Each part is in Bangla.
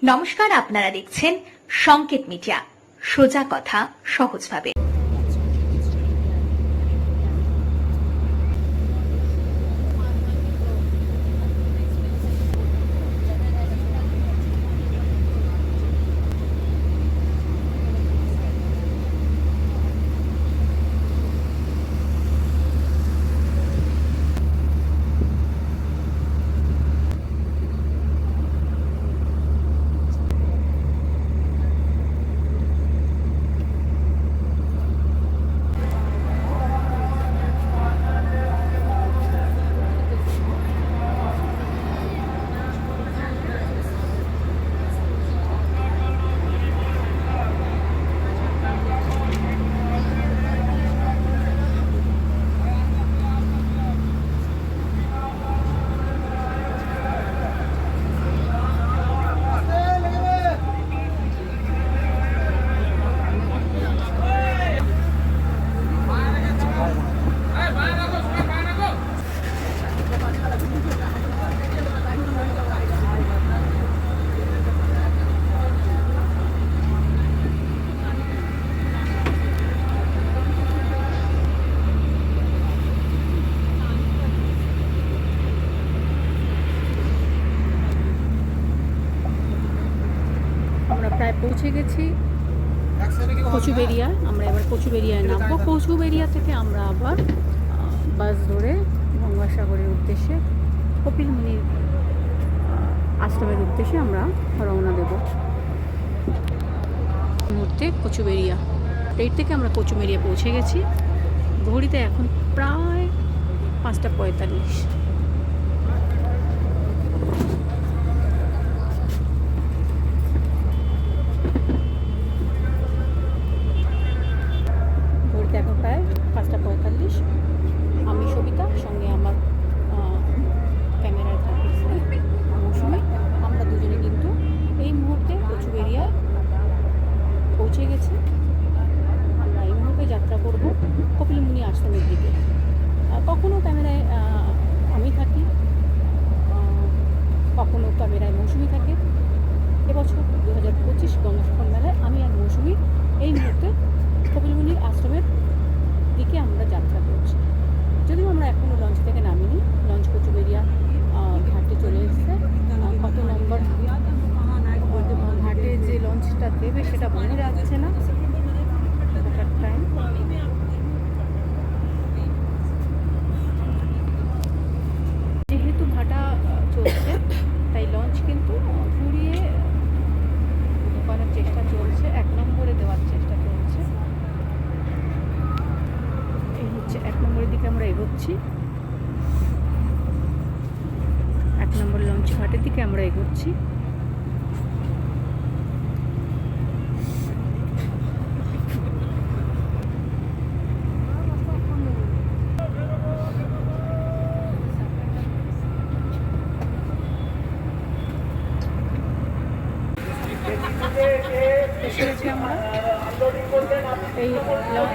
নমস্কার, আপনারা দেখছেন সংকেত মিডিয়া, সোজা কথা সহজভাবে। আমরা প্রায় পৌঁছে গেছি কচুবেড়িয়া। আমরা এবার কচুবেড়িয়ায় নামবো। কচুবেড়িয়া থেকে আমরা আবার বাস ধরে গঙ্গাসাগরের উদ্দেশ্যে কপিল মুনির আশ্রমের উদ্দেশ্যে আমরা রওনা দেব। এই মুহূর্তে কচুবেড়িয়া এই থেকে আমরা কচুবেড়িয়া পৌঁছে গেছি। ঘড়িতে এখন প্রায় 5:45। এখন প্রায় 5:45। আমি সবিতা, সঙ্গে আমার ক্যামেরার মৌসুমি, আমরা দুজনে কিন্তু এই মুহূর্তে কচুবেড়িয়ায় পৌঁছে গেছি। আমরা এই মুহূর্তে যাত্রা করব কপিল মুনি আশ্রমের দিকে। কখনও ক্যামেরায় আমি থাকি, কখনও ক্যামেরায় মৌসুমি থাকে। এবছর 2025 গঙ্গাসাগর মেলায় আমি আর মৌসুমি এই মুহূর্তে কপিল মুনির আশ্রমের দিকে আমরা যাত্রা করছি। যদিও আমরা এখনও লঞ্চ থেকে নামিনি, লঞ্চ কচুবেড়িয়া ঘাটে চলে এসেছে। কত নম্বর ঘাটে যে লঞ্চটা দেবে সেটা মনে যাচ্ছে না, টাইম। যেহেতু ভাটা চলছে তাই লঞ্চ কিন্তু ঘুরিয়ে ঢোকানোর চেষ্টা চলছে, 1 নম্বরে দেওয়ার চেষ্টা চলছে। এই হচ্ছে 1 নম্বরের দিকে আমরা এগোচ্ছি। 1 নম্বর লঞ্চ ঘাটের দিকে আমরা এগোচ্ছি। এসে গেছি আমরা এই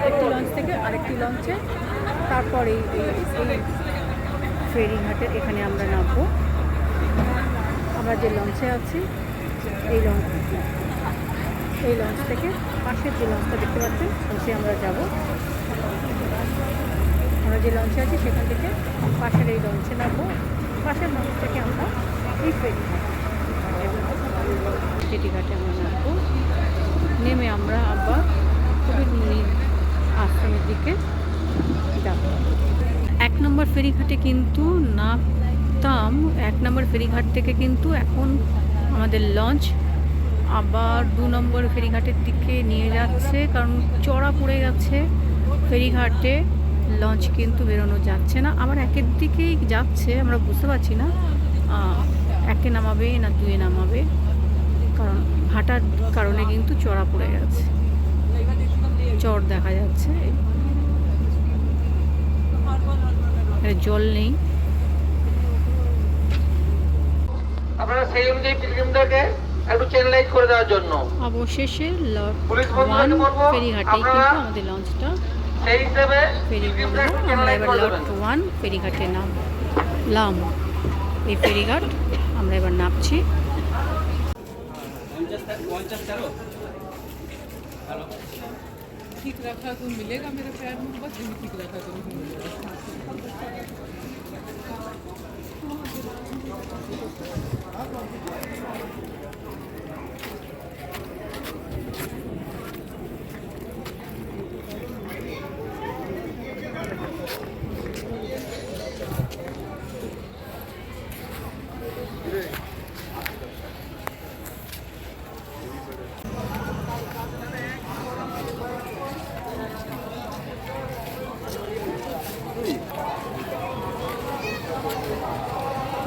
একটি লঞ্চ থেকে আরেকটি লঞ্চে, তারপর এই ফেরিঘাটের এখানে আমরা নামবো। আমরা যে লঞ্চে আছি এই লঞ্চ থেকে পাশের যে লঞ্চটা দেখতে পাচ্ছেন লঞ্চে আমরা যাব। আমরা যে লঞ্চে আছি সেখান থেকে পাশের এই লঞ্চে নামবো। পাশের লঞ্চ থেকে আমরা এই ফেরিঘাটে আমরা নামবো। নেমে আমরা আবার কপিল মুনির আশ্রমের দিকে যাব। 1 নম্বর ফেরিঘাটে কিন্তু নামতাম। 1 নম্বর ফেরিঘাট থেকে কিন্তু এখন আমাদের লঞ্চ আবার 2 নম্বর ফেরিঘাটের দিকে নিয়ে যাচ্ছে, কারণ চড়া পড়ে গেছে ফেরিঘাটে। লঞ্চ কিন্তু বেরোনো যাচ্ছে না, আবার 1-এর দিকেই যাচ্ছে। আমরা বুঝতে পারছি না 1-এ নামাবে না 2-এ নামাবে, কারণ ভাটার কারণে কিন্তু চড়া পড়ে গেছে, চর দেখা যাচ্ছে, জল নেই। আপনারা সেই অনুযায়ী পিলগ্রিমটাকে একটু চ্যানেলাইজ করে দেওয়ার জন্য অবশেষে লট 1 ফেরিঘাটেই কিন্তু আমাদের লঞ্চটা সেই হিসেবে আমরা এবার লট 1 ফেরিঘাটে নামলাম। এই ফেরিঘাট আমরা এবার নামছি। ठीक रखा तो मिलेगा मेरे पैर में, बस नहीं ठीक रखा तो नहीं मिलेगा।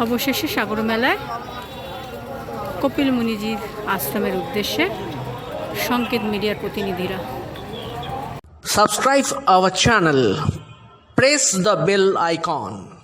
অবশেষে সাগর মেলায় কপিল মুনিজির আশ্রমের উদ্দেশ্যে সংকেত মিডিয়ার প্রতিনিধিরা। Subscribe our channel. Press the bell icon.